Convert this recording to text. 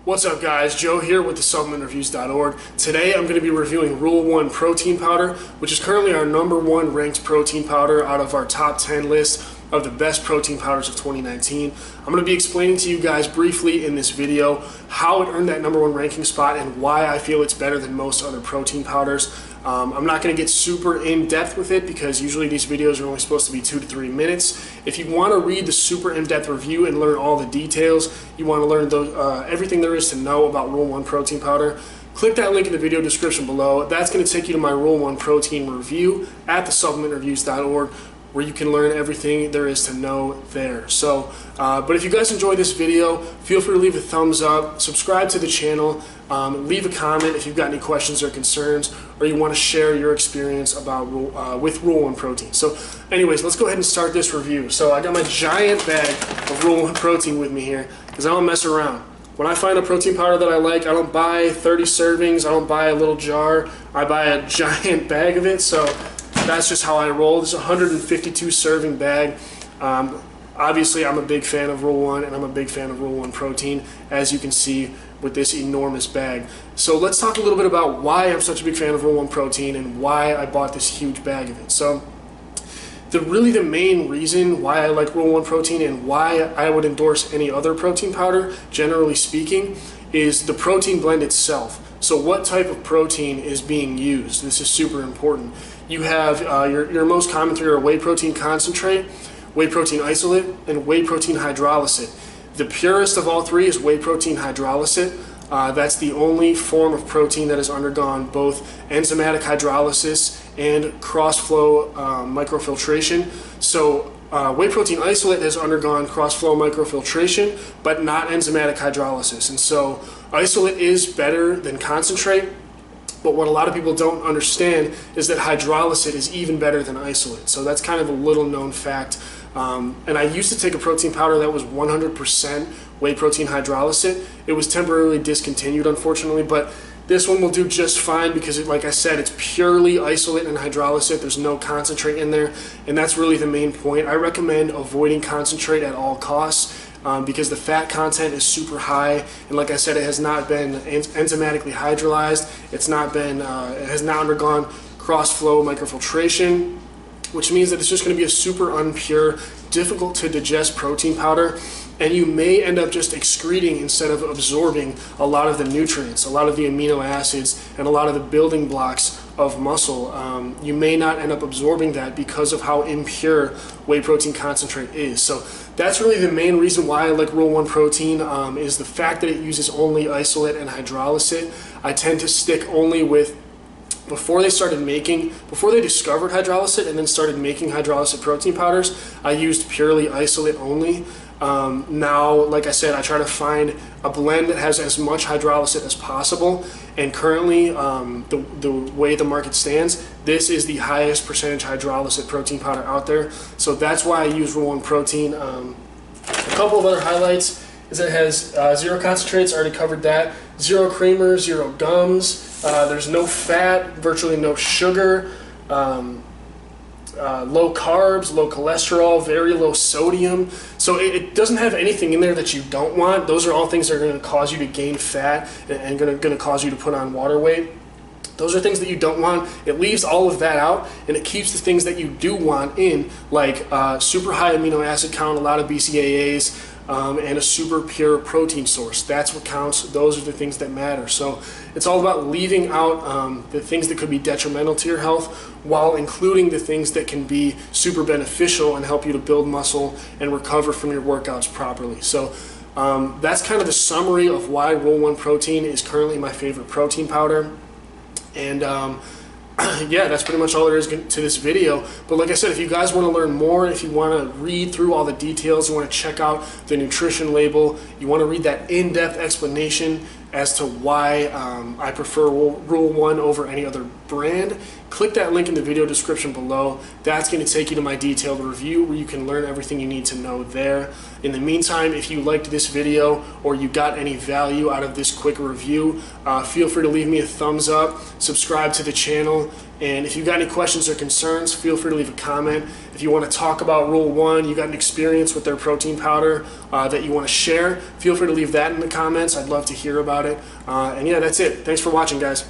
What's up guys, Joe here with the supplementreviews.org. Today I'm going to be reviewing Rule 1 protein powder, which is currently our #1 ranked protein powder out of our top 10 list of the best protein powders of 2019. I'm going to be explaining to you guys briefly in this video how it earned that #1 ranking spot and why I feel it's better than most other protein powders. I'm not going to get super in-depth with it because usually these videos are only supposed to be 2 to 3 minutes. If you want to read the super in-depth review and learn all the details, you want to learn everything there is to know about Rule 1 protein powder, click that link in the video description below. That's going to take you to my Rule 1 protein review at the supplementreviews.org, where you can learn everything there is to know there. So, but if you guys enjoyed this video, feel free to leave a thumbs up, subscribe to the channel, leave a comment if you've got any questions or concerns, or you want to share your experience about with Rule 1 protein. So anyways, let's go ahead and start this review. So I got my giant bag of Rule 1 protein with me here because I don't mess around. When I find a protein powder that I like, I don't buy 30 servings, I don't buy a little jar, I buy a giant bag of it. So that's just how I roll. This is a 152 serving bag. Obviously, I'm a big fan of Rule 1, and I'm a big fan of Rule 1 protein, as you can see with this enormous bag. So let's talk a little bit about why I'm such a big fan of Rule 1 protein and why I bought this huge bag of it. So really the main reason why I like Rule 1 protein and why I would endorse any other protein powder, generally speaking, is the protein blend itself. So what type of protein is being used? This is super important. You have your most common three are whey protein concentrate, whey protein isolate, and whey protein hydrolysate. The purest of all three is whey protein hydrolysate. That's the only form of protein that has undergone both enzymatic hydrolysis and cross-flow microfiltration. So whey protein isolate has undergone cross-flow microfiltration, but not enzymatic hydrolysis. And so isolate is better than concentrate. But what a lot of people don't understand is that hydrolysate is even better than isolate. So that's kind of a little known fact. And I used to take a protein powder that was 100% whey protein hydrolysate. It was temporarily discontinued, unfortunately, but this one will do just fine because, like I said, it's purely isolate and hydrolysate. There's no concentrate in there, and that's really the main point. I recommend avoiding concentrate at all costs. Because the fat content is super high, and like I said, it has not been enzymatically hydrolyzed. It's not been, it has not undergone cross-flow microfiltration, which means that it's just going to be a super unpure, difficult to digest protein powder, and you may end up just excreting instead of absorbing a lot of the nutrients, a lot of the amino acids, and a lot of the building blocks of muscle. You may not end up absorbing that because of how impure whey protein concentrate is. So that's really the main reason why I like Rule 1 protein, is the fact that it uses only isolate and hydrolysate. I tend to stick only with, before they discovered hydrolysate and then started making hydrolysate protein powders, I used purely isolate only. Now, like I said, I try to find a blend that has as much hydrolysate as possible, and currently the way the market stands, this is the highest percentage hydrolysate protein powder out there. So that's why I use Rule 1 protein. A couple of other highlights is that it has 0 concentrates, already covered that, 0 creamer, 0 gums, there's no fat, virtually no sugar, low carbs, low cholesterol, very low sodium. So it doesn't have anything in there that you don't want. Those are all things that are going to cause you to gain fat and going to cause you to put on water weight. Those are things that you don't want. It leaves all of that out, and it keeps the things that you do want in, like super high amino acid count, a lot of BCAAs, and a super pure protein source. That's what counts. Those are the things that matter. So it's all about leaving out the things that could be detrimental to your health while including the things that can be super beneficial and help you to build muscle and recover from your workouts properly. So that's kind of the summary of why Rule 1 protein is currently my favorite protein powder. And yeah, that's pretty much all there is to this video. But like I said, if you guys want to learn more, if you want to read through all the details, you want to check out the nutrition label, you want to read that in-depth explanation as to why I prefer Rule 1 over any other brand, click that link in the video description below. That's going to take you to my detailed review where you can learn everything you need to know there. In the meantime, if you liked this video or you got any value out of this quick review, feel free to leave me a thumbs up, subscribe to the channel, review. And if you've got any questions or concerns, feel free to leave a comment. If you want to talk about Rule 1, you got an experience with their protein powder that you want to share, feel free to leave that in the comments. I'd love to hear about it. And yeah, that's it. Thanks for watching, guys.